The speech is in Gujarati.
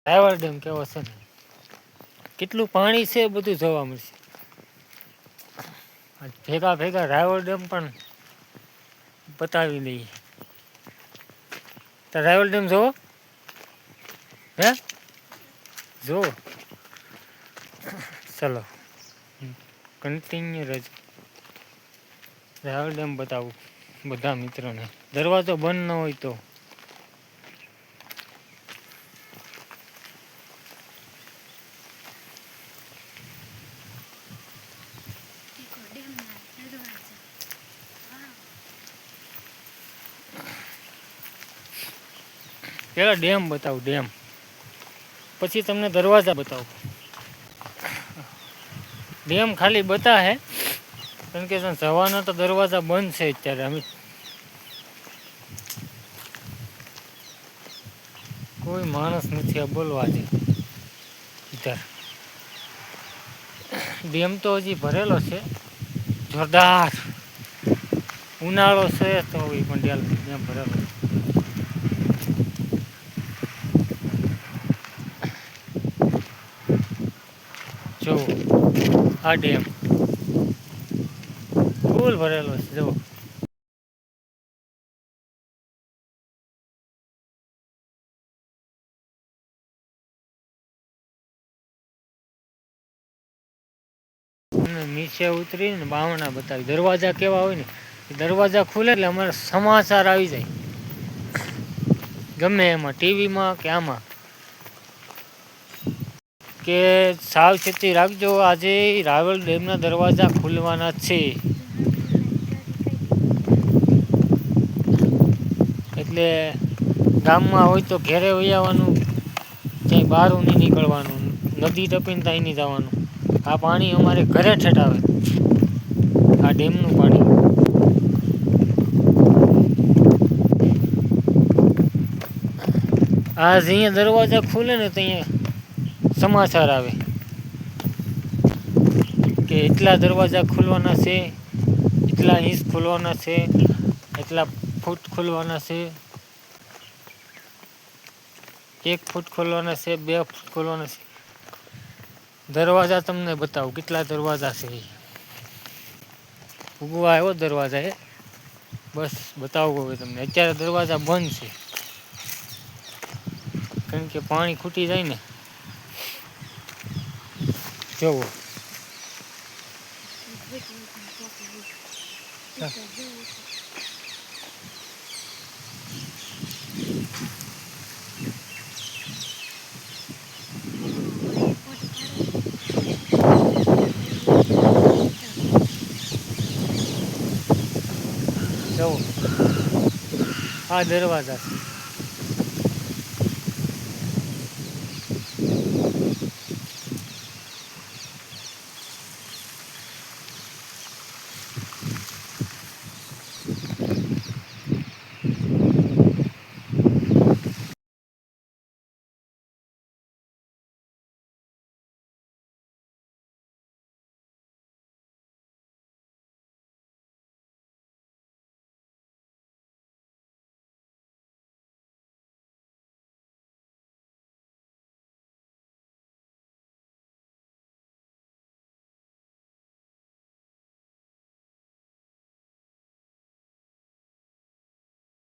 રાયવળ ડેમ કેવો છે ને, કેટલું પાણી છે બધું જોવા મળશે. ભેગા ભેગા રાયવળ ડેમ પણ બતાવી દઈએ. તો રાયવળ ડેમ જોવો હે જો ચલો કન્ટિન્યુ રહેજો. રાયવળ ડેમ બતાવું બધા મિત્રોને, દરવાજો બંધ ન હોય તો. પેલા ડેમ બતાવું, ડેમ પછી તમને દરવાજા બતાવું. ડેમ ખાલી બતા હે, કારણ કે જવાના તો દરવાજા બંધ છે અત્યારે. અમે કોઈ માણસ નથી આ બોલવા દે ઇધર. ડેમ તો હજી ભરેલો છે જોરદાર. ઉનાળો છે તો પણ ડેમ ભરેલો. જો આ ડેમ ફૂલ ભરેલો છે જો. નીચે ઉતરીને બાવણા બતાવી, દરવાજા કેવા હોય ને, દરવાજા ખુલે એટલે અમારે સમાચાર આવી જાય ગમે એમાં, ટીવીમાં કે આમાં, કે સાવચેતી રાખજો આજે રાવલ ડેમના દરવાજા ખુલવાના છે. એટલે ગામમાં હોય તો ઘેરે વહી આવવાનું, ક્યાંય બહાર નહીં નીકળવાનું, નદી ટપીને ત્યાં નહીં જવાનું. આ પાણી અમારે ઘરે ઠેઠ આવે, આ ડેમનું પાણી. આ અહીંયા દરવાજા ખુલે ને તો અહીંયા સમાચાર આવે કે એટલા દરવાજા ખુલવાના છે, એટલા ઇંચ ખુલવાના છે, એટલા ફૂટ ખુલવાના છે, 1 ફૂટ ખોલવાના છે, 2 ફૂટ ખોલવાના છે. દરવાજા તમને બતાવું કેટલા દરવાજા છે. ઉગવા આવ્યો દરવાજા એ, બસ બતાવું હવે તમને. અત્યારે દરવાજા બંધ છે કારણ કે પાણી ખૂટી જાય ને. જોવો જવો આ દરવાજા છે.